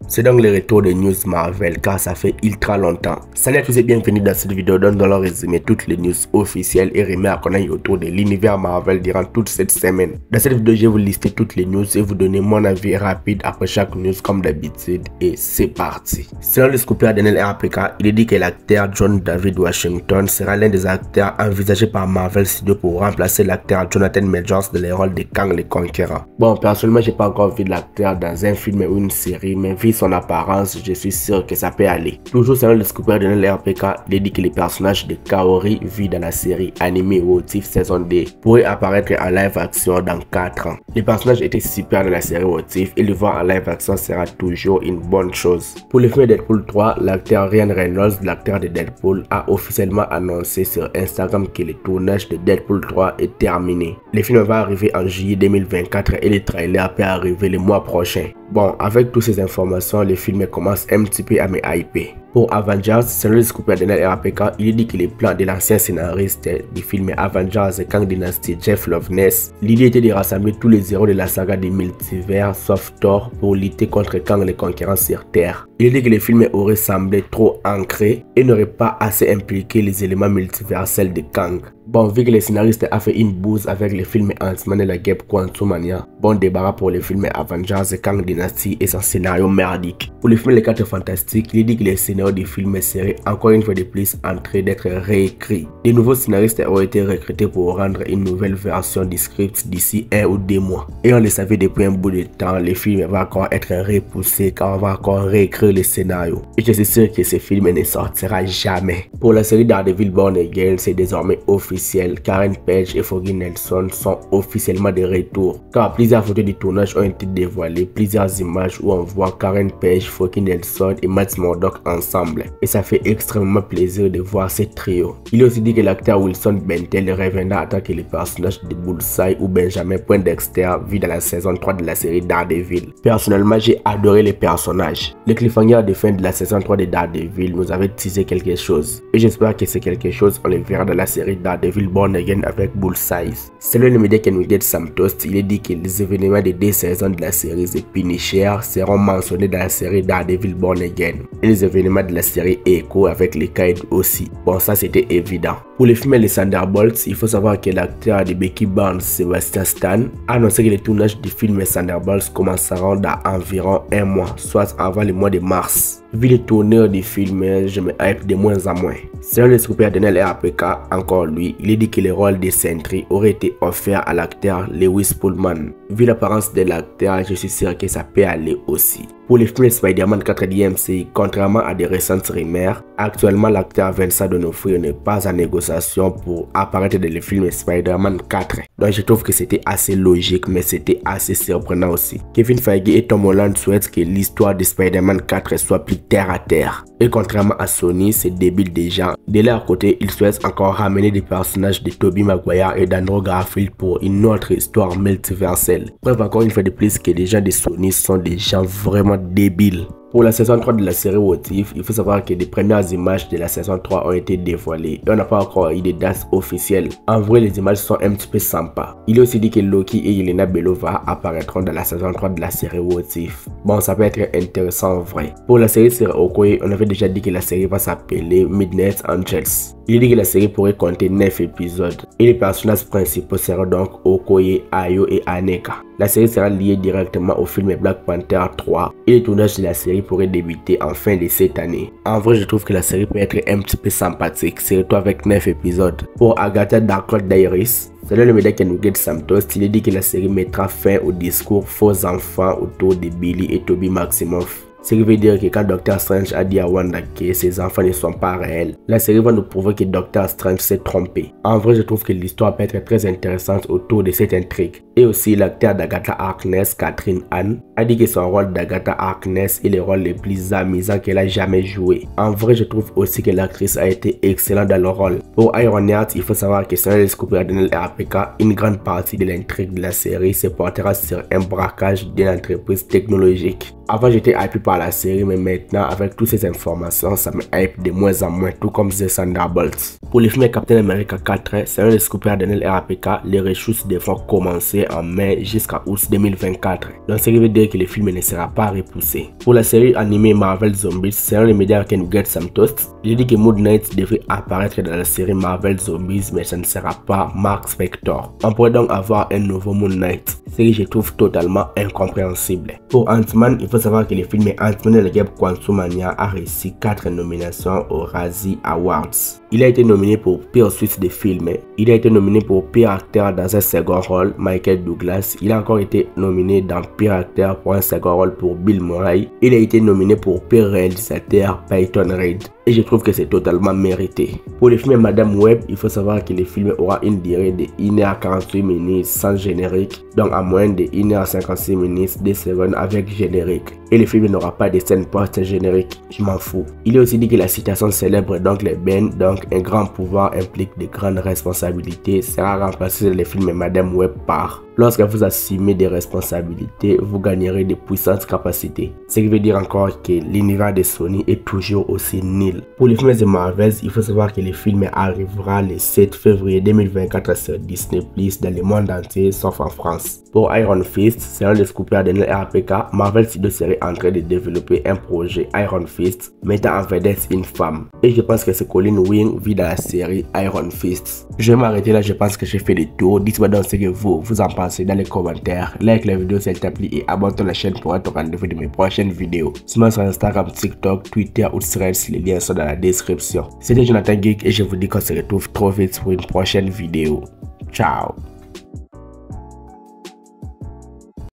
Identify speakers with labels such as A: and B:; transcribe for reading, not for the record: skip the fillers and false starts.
A: C'est donc le retour de News Marvel car ça fait ultra longtemps. Salut à tous et bienvenue dans cette vidéo dans le résumé toutes les news officielles et remarques qu'on a eu autour de l'univers Marvel durant toute cette semaine. Dans cette vidéo, je vais vous lister toutes les news et vous donner mon avis rapide après chaque news comme d'habitude et c'est parti. Selon le scooper Daniel RPK, il est dit que l'acteur John David Washington sera l'un des acteurs envisagés par Marvel Studios pour remplacer l'acteur Jonathan Majors dans les rôles de Kang le Conquérant. Bon, personnellement, j'ai pas encore vu l'acteur dans un film ou une série, mais vu son apparence, je suis sûr que ça peut aller. Toujours selon le scooper de l'RPK, il est dit que les personnages de Kaori vus dans la série animée What If saison 2 pourraient apparaître en live action dans 4 ans. Les personnages étaient super dans la série What If et le voir en live action sera toujours une bonne chose. Pour le film Deadpool 3, l'acteur Ryan Reynolds, l'acteur de Deadpool, a officiellement annoncé sur Instagram que le tournage de Deadpool 3 est terminé. Le film va arriver en juillet 2024 et le trailer peut arriver le mois prochain. Bon, avec toutes ces informations, le film commence un petit peu à me hyper. Pour Avengers, selon le scooper de RPK, il est dit que les plans de l'ancien scénariste du film Avengers Kang Dynasty, Jeff Loveness, l'idée était de rassembler tous les héros de la saga des multivers sauf Thor pour lutter contre Kang le Conquérant sur Terre. Il est dit que le film aurait semblé trop ancré et n'aurait pas assez impliqué les éléments multiversels de Kang. Bon, vu que le scénariste a fait une bouse avec le film Ant-Man et la Guêpe Quantumania, bon débarras pour le film Avengers Kang Dynasty et son scénario merdique. Pour le film Les 4 Fantastiques, il est dit que les scénarios du film seraient encore une fois de plus en train d'être réécrits. De nouveaux scénaristes ont été recrutés pour rendre une nouvelle version du script d'ici 1 ou 2 mois. Et on le savait depuis un bout de temps, le film va encore être repoussé car on va encore réécrire les scénarios. Et je suis sûr que ce film ne sortira jamais. Pour la série Daredevil Born Again, c'est désormais officiel. Karen Page et Foggy Nelson sont officiellement de retour. Car plusieurs photos du tournage ont été dévoilées, plusieurs images où on voit Karen Page, Foggy Nelson et Matt Murdock ensemble. Et ça fait extrêmement plaisir de voir ce trio. Il est aussi dit que l'acteur Wilson Bentel reviendra en tant que le personnage de Bullseye ou Benjamin Poindexter vu dans la saison 3 de la série Daredevil. Personnellement, j'ai adoré les personnages. Le cliffhanger de fin de la saison 3 de Daredevil nous avait teasé quelque chose. Et j'espère que c'est quelque chose on le verra dans la série Daredevil Born Again avec Bullseye. Selon le média Can We Get Some Toast, il est dit que les événements des 2 saisons de la série The Punisher seront mentionnés dans la série Daredevil Born Again. Et les événements de la série Echo avec les Kaid aussi. Bon, ça c'était évident. Pour le film Les Thunderbolts, il faut savoir que l'acteur de Becky Barnes, Sebastian Stan, a annoncé que les tournages du film Les Thunderbolts commenceront dans environ 1 mois, soit avant le mois de mars. Vu les tourneurs du film, je me hype de moins en moins. Selon le scooper Daniel RPK, encore lui, il est dit que le rôle de Sentry aurait été offert à l'acteur Lewis Pullman. Vu l'apparence de l'acteur, je suis sûr que ça peut aller aussi. Pour le film Spider-Man 4 DMC, contrairement à des récentes rumeurs, actuellement l'acteur Vincent D'Onofrio n'est pas en négociation pour apparaître dans le film Spider-Man 4. Donc je trouve que c'était assez logique mais c'était assez surprenant aussi. Kevin Feige et Tom Holland souhaitent que l'histoire de Spider-Man 4 soit plus terre à terre. Et contrairement à Sony, c'est débile déjà. De leur côté, ils souhaitent encore ramener des personnages de Tobey Maguire et d'Andrew Garfield pour une autre histoire multiverselle. Bref, encore une fois de plus que les gens de Sony sont des gens vraiment débiles. Pour la saison 3 de la série What If, il faut savoir que les premières images de la saison 3 ont été dévoilées et on n'a pas encore eu de dates officielles. En vrai, les images sont un petit peu sympas. Il est aussi dit que Loki et Yelena Belova apparaîtront dans la saison 3 de la série What If. Bon, ça peut être intéressant en vrai. Pour la série sur Okoye, on avait déjà dit que la série va s'appeler Midnight Angels. Il est dit que la série pourrait compter 9 épisodes et les personnages principaux seront donc Okoye, Ayo et Aneka. La série sera liée directement au film Black Panther 3 et le tournage de la série pourrait débuter en fin de cette année. En vrai, je trouve que la série peut être un petit peu sympathique, surtout avec 9 épisodes. Pour Agatha Darkhold Diaries, selon le média Can We Get Some Toast, il est dit que la série mettra fin au discours faux enfants autour de Billy et Toby Maximoff. Ce qui veut dire que quand Doctor Strange a dit à Wanda que ses enfants ne sont pas réels, la série va nous prouver que Doctor Strange s'est trompé. En vrai, je trouve que l'histoire peut être très intéressante autour de cette intrigue. Et aussi, l'acteur d'Agatha Harkness, Catherine Hahn, a dit que son rôle d'Agatha Harkness est le rôle le plus amusant qu'elle a jamais joué. En vrai, je trouve aussi que l'actrice a été excellente dans le rôle. Pour Ironheart, il faut savoir que selon le scooper Daniel RPK, une grande partie de l'intrigue de la série se portera sur un braquage d'une entreprise technologique. Avant j'étais hypé par la série, mais maintenant avec toutes ces informations, ça me hype de moins en moins, tout comme The Thunderbolts. Pour le film Captain America 4, selon le scooper Daniel RAPK, les reshoots devront commencer en mai jusqu'à août 2024. Donc ce qui veut dire que le film ne sera pas repoussé. Pour la série animée Marvel Zombies, selon les médias Can Get Some Toast, il dit que Moon Knight devrait apparaître dans la série Marvel Zombies, mais ça ne sera pas Mark Spector. On pourrait donc avoir un nouveau Moon Knight, ce que je trouve totalement incompréhensible. Pour Ant-Man, il faut savoir que le film Ant-Man et le Guêpe Quantumania a reçu 4 nominations aux Razzie Awards. Il a été nominé pour pire suite de film. Il a été nominé pour pire acteur dans un second rôle, Michael Douglas. Il a encore été nominé dans pire acteur pour un second rôle pour Bill Murray. Il a été nominé pour pire réalisateur, Peyton Reed. Et je trouve que c'est totalement mérité. Pour le film Madame Web, il faut savoir que le film aura une durée de 1h48 minutes sans générique, donc à moins de 1h56 minutes de secondes avec générique. Et le film n'aura pas de scène post-générique, je m'en fous. Il est aussi dit que la citation célèbre d'Oncle Ben, donc un grand pouvoir implique de grandes responsabilités, sera remplacé dans le film Madame Web par: lorsque vous assumez des responsabilités, vous gagnerez de puissantes capacités. Ce qui veut dire encore que l'univers de Sony est toujours aussi nul. Pour les films de Marvel, il faut savoir que le film arrivera le 7 février 2024 sur Disney+, dans le monde entier, sauf en France. Pour Iron Fist, selon le scooper Daniel RAPK, Marvel Studios serait en train de développer un projet Iron Fist, mettant en vedette une femme. Et je pense que c'est Colleen Wing vit dans la série Iron Fist. Je vais m'arrêter là, je pense que j'ai fait le tour. Dites-moi donc ce que vous en pensez dans les commentaires. Like la vidéo si elle t'a plu et abonne-toi à la chaîne pour être au rendez-vous de mes prochaines vidéos. Sinon sur Instagram, TikTok, Twitter ou Threads, les liens sont dans la description. C'était Jonathan Geek et je vous dis qu'on se retrouve trop vite pour une prochaine vidéo. Ciao.